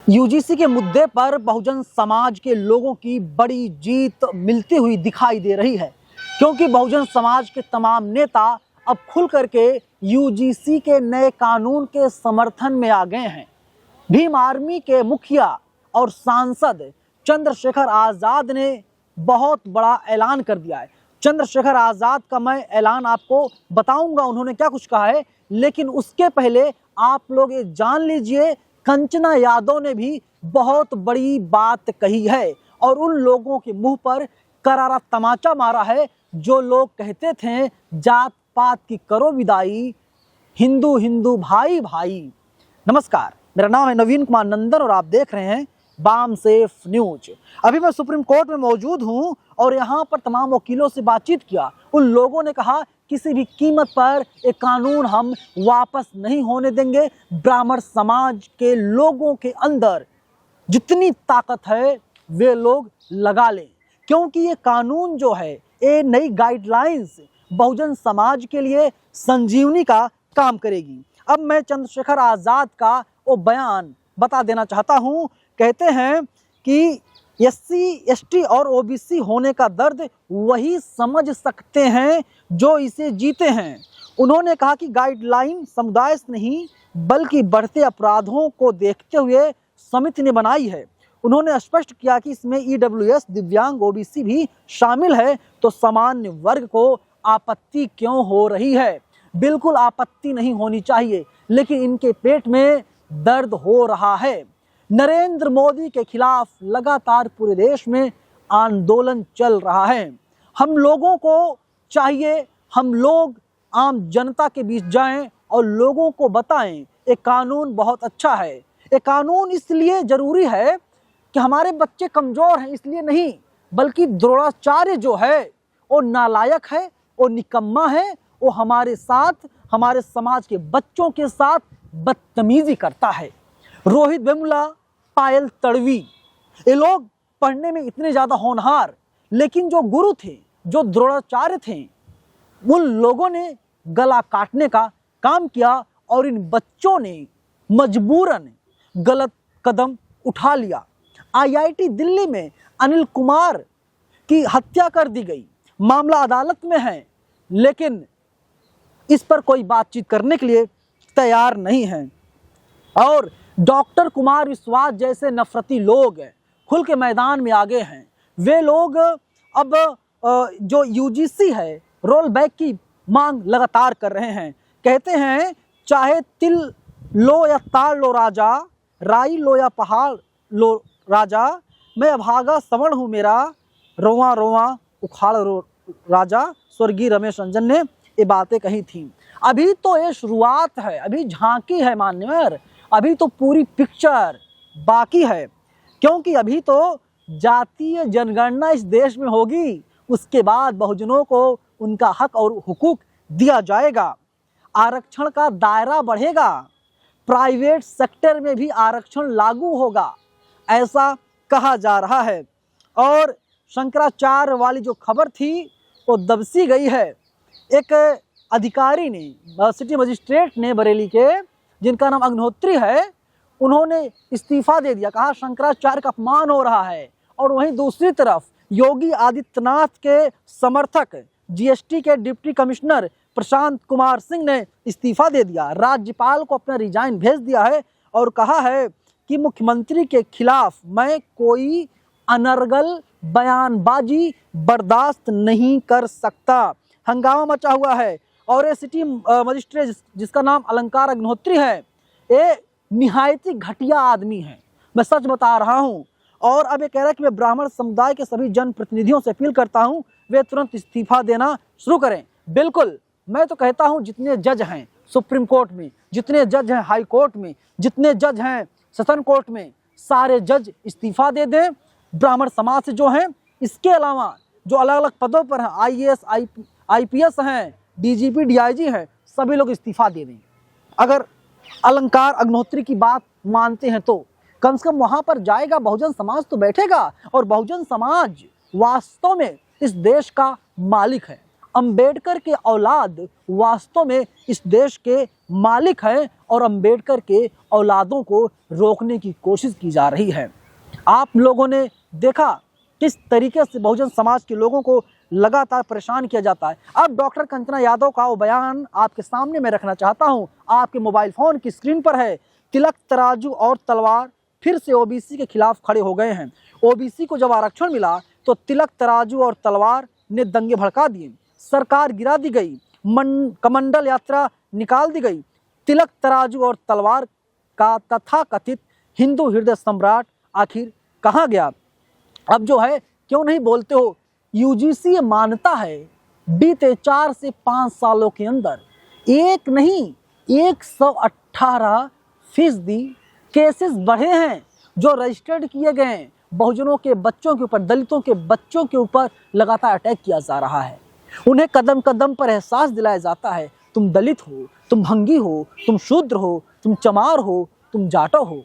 UGC के मुद्दे पर बहुजन समाज के लोगों की बड़ी जीत मिलती हुई दिखाई दे रही है, क्योंकि बहुजन समाज के तमाम नेता अब खुल करके यूजीसी के नए कानून के समर्थन में आ गए हैं। भीम आर्मी के मुखिया और सांसद चंद्रशेखर आज़ाद ने बहुत बड़ा ऐलान कर दिया है। चंद्रशेखर आज़ाद का मैं ऐलान आपको बताऊंगा उन्होंने क्या कुछ कहा है, लेकिन उसके पहले आप लोग ये जान लीजिए कंचना यादव ने भी बहुत बड़ी बात कही है और उन लोगों के मुंह पर करारा तमाचा मारा है जो लोग कहते थे जात पात की करो विदाई, हिंदू हिंदू भाई भाई। नमस्कार, मेरा नाम है नवीन कुमार नंदन और आप देख रहे हैं बाम सेफ न्यूज। अभी मैं सुप्रीम कोर्ट में मौजूद हूं और यहाँ पर तमाम वकीलों से बातचीत किया। उन लोगों ने कहा किसी भी कीमत पर एक कानून हम वापस नहीं होने देंगे। ब्राह्मण समाज के लोगों के अंदर जितनी ताकत है वे लोग लगा लें, क्योंकि ये कानून जो है ये नई गाइडलाइंस बहुजन समाज के लिए संजीवनी का काम करेगी। अब मैं चंद्रशेखर आज़ाद का वो बयान बता देना चाहता हूँ। कहते हैं कि एससी एसटी और ओबीसी होने का दर्द वही समझ सकते हैं जो इसे जीते हैं। उन्होंने कहा कि गाइडलाइन समुदाय से नहीं बल्कि बढ़ते अपराधों को देखते हुए समिति ने बनाई है। उन्होंने स्पष्ट किया कि इसमें ईडब्ल्यूएस, दिव्यांग, ओबीसी भी शामिल है, तो सामान्य वर्ग को आपत्ति क्यों हो रही है? बिल्कुल आपत्ति नहीं होनी चाहिए, लेकिन इनके पेट में दर्द हो रहा है। नरेंद्र मोदी के खिलाफ लगातार पूरे देश में आंदोलन चल रहा है। हम लोगों को चाहिए हम लोग आम जनता के बीच जाएं और लोगों को बताएं ये कानून बहुत अच्छा है। ये कानून इसलिए जरूरी है कि हमारे बच्चे कमजोर हैं इसलिए नहीं, बल्कि द्रोणाचार्य जो है वो नालायक है, वो निकम्मा है, वो हमारे साथ, हमारे समाज के बच्चों के साथ बदतमीजी करता है। रोहित वेमुला, पायल तड़वी, ये लोग पढ़ने में इतने ज्यादा होनहार, लेकिन जो गुरु थे, जो द्रोणाचार्य थे, उन लोगों ने गला काटने का काम किया और इन बच्चों ने मजबूरन गलत कदम उठा लिया। आईआईटी दिल्ली में अनिल कुमार की हत्या कर दी गई, मामला अदालत में है, लेकिन इस पर कोई बातचीत करने के लिए तैयार नहीं है। और डॉक्टर कुमार विश्वास जैसे नफरती लोग खुल के मैदान में आ गए हैं। वे लोग अब जो यूजीसी है रोल बैक की मांग लगातार कर रहे हैं। कहते हैं चाहे तिल लो या ताड़ लो राजा, राई लो या पहाड़ लो राजा, मैं अभागा सवर्ण हूँ मेरा, रोवा रोवा उखाड़ रो राजा। स्वर्गीय रमेश रंजन ने ये बातें कही थी। अभी तो ये शुरुआत है, अभी झांकी है मान्यवर, अभी तो पूरी पिक्चर बाकी है, क्योंकि अभी तो जातीय जनगणना इस देश में होगी, उसके बाद बहुजनों को उनका हक और हुकूक दिया जाएगा, आरक्षण का दायरा बढ़ेगा, प्राइवेट सेक्टर में भी आरक्षण लागू होगा, ऐसा कहा जा रहा है। और शंकराचार्य वाली जो खबर थी वो दबसी गई है। एक अधिकारी ने, सिटी मजिस्ट्रेट ने बरेली के, जिनका नाम अग्निहोत्री है, उन्होंने इस्तीफा दे दिया। कहा शंकराचार्य का अपमान हो रहा है। और वहीं दूसरी तरफ योगी आदित्यनाथ के समर्थक जीएसटी के डिप्टी कमिश्नर प्रशांत कुमार सिंह ने इस्तीफा दे दिया, राज्यपाल को अपना रिजाइन भेज दिया है और कहा है कि मुख्यमंत्री के खिलाफ मैं कोई अनर्गल बयानबाजी बर्दाश्त नहीं कर सकता। हंगामा मचा हुआ है और ये सिटी मजिस्ट्रेट जिसका नाम अलंकार अग्निहोत्री है, ये निहायती घटिया आदमी है, मैं सच बता रहा हूँ। और अब ये कह रहा है कि मैं ब्राह्मण समुदाय के सभी जनप्रतिनिधियों से अपील करता हूँ वे तुरंत इस्तीफा देना शुरू करें। बिल्कुल, मैं तो कहता हूँ जितने जज हैं सुप्रीम कोर्ट में, जितने जज हैं हाई कोर्ट में, जितने जज हैं सदन कोर्ट में, सारे जज इस्तीफा दे दें। ब्राह्मण समाज से जो हैं, इसके अलावा जो अलग अलग पदों पर हैं, आईएएस आईपीएस हैं, डीजीपी डीआईजी हैं, सभी लोग इस्तीफा दे दें। अगर अलंकार अग्निहोत्री की बात मानते हैं तो कम से कम वहां पर जाएगा, बहुजन समाज तो बैठेगा और बहुजन समाज वास्तव में इस देश का मालिक है। अंबेडकर के औलाद वास्तव में इस देश के मालिक हैं और अंबेडकर के औलादों को रोकने की कोशिश की जा रही है। आप लोगों ने देखा किस तरीके से बहुजन समाज के लोगों को लगातार परेशान किया जाता है। अब डॉक्टर कंचना यादव का वो बयान आपके सामने मैं रखना चाहता हूं, आपके मोबाइल फोन की स्क्रीन पर है। तिलक तराजू और तलवार फिर से ओबीसी के खिलाफ खड़े हो गए हैं। ओबीसी को जब आरक्षण मिला तो तिलक तराजू और तलवार ने दंगे भड़का दिए, सरकार गिरा दी गई, कमंडल यात्रा निकाल दी गई। तिलक तराजू और तलवार का तथाकथित हिंदू हृदय सम्राट आखिर कहाँ गया? अब जो है क्यों नहीं बोलते हो? यूजीसी ये मानता है बीते 4 से 5 सालों के अंदर एक नहीं 118% केसेस बढ़े हैं जो रजिस्टर्ड किए गए हैं। बहुजनों के बच्चों के ऊपर, दलितों के बच्चों के ऊपर लगातार अटैक किया जा रहा है। उन्हें कदम कदम पर एहसास दिलाया जाता है, तुम दलित हो, तुम भंगी हो, तुम शूद्र हो, तुम चमार हो, तुम जाटो हो।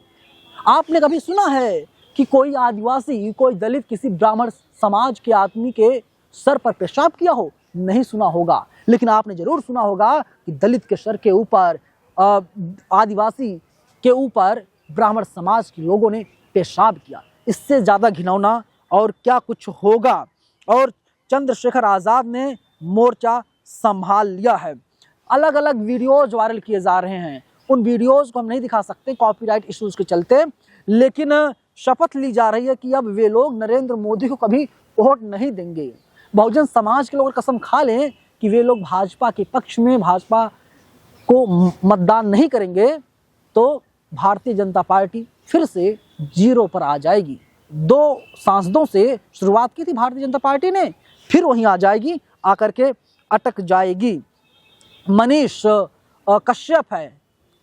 आपने कभी सुना है कि कोई आदिवासी, कोई दलित किसी ब्राह्मण समाज के आदमी के सर पर पेशाब किया हो? नहीं सुना होगा। लेकिन आपने जरूर सुना होगा कि दलित के सर के ऊपर, आदिवासी के ऊपर ब्राह्मण समाज के लोगों ने पेशाब किया। इससे ज़्यादा घिनौना और क्या कुछ होगा? और चंद्रशेखर आज़ाद ने मोर्चा संभाल लिया है। अलग अलग वीडियोज वायरल किए जा रहे हैं। उन वीडियोज को हम नहीं दिखा सकते कॉपीराइट इश्यूज के चलते, लेकिन शपथ ली जा रही है कि अब वे लोग नरेंद्र मोदी को कभी वोट नहीं देंगे। बहुजन समाज के लोग कसम खा लें कि वे लोग भाजपा के पक्ष में, भाजपा को मतदान नहीं करेंगे तो भारतीय जनता पार्टी फिर से 0 पर आ जाएगी। 2 सांसदों से शुरुआत की थी भारतीय जनता पार्टी ने, फिर वहीं आ जाएगी, आकर के अटक जाएगी। मनीष कश्यप है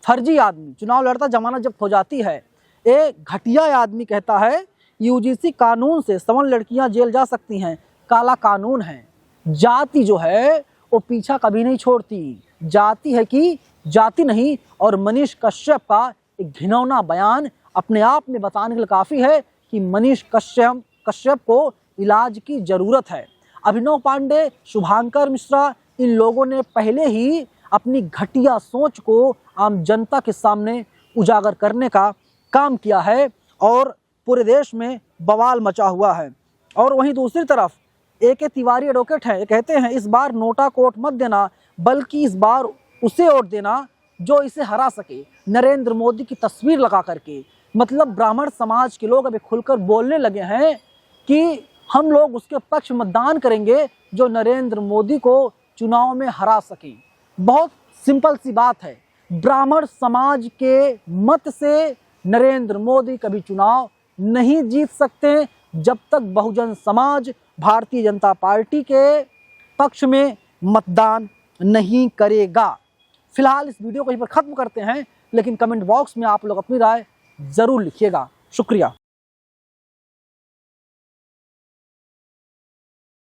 फर्जी आदमी, चुनाव लड़ता जमानत जब्त हो जाती है। एक घटिया आदमी कहता है यूजीसी कानून से सवर्ण लड़कियां जेल जा सकती हैं, काला कानून है। जाति जो है वो पीछा कभी नहीं छोड़ती, जाति है कि जाति नहीं। और मनीष कश्यप का एक घिनौना बयान अपने आप में बताने के लिए काफ़ी है कि मनीष कश्यप को इलाज की ज़रूरत है। अभिनव पांडे, शुभांकर मिश्रा, इन लोगों ने पहले ही अपनी घटिया सोच को आम जनता के सामने उजागर करने का काम किया है और पूरे देश में बवाल मचा हुआ है। और वहीं दूसरी तरफ AK तिवारी एडवोकेट है, कहते हैं इस बार नोटा को वोट मत देना, बल्कि इस बार उसे वोट देना जो इसे हरा सके, नरेंद्र मोदी की तस्वीर लगा करके। मतलब ब्राह्मण समाज के लोग अभी खुलकर बोलने लगे हैं कि हम लोग उसके पक्ष मतदान करेंगे जो नरेंद्र मोदी को चुनाव में हरा सके। बहुत सिंपल सी बात है, ब्राह्मण समाज के मत से नरेंद्र मोदी कभी चुनाव नहीं जीत सकते जब तक बहुजन समाज भारतीय जनता पार्टी के पक्ष में मतदान नहीं करेगा। फिलहाल इस वीडियो को यहीं पर खत्म करते हैं, लेकिन कमेंट बॉक्स में आप लोग अपनी राय जरूर लिखिएगा। शुक्रिया।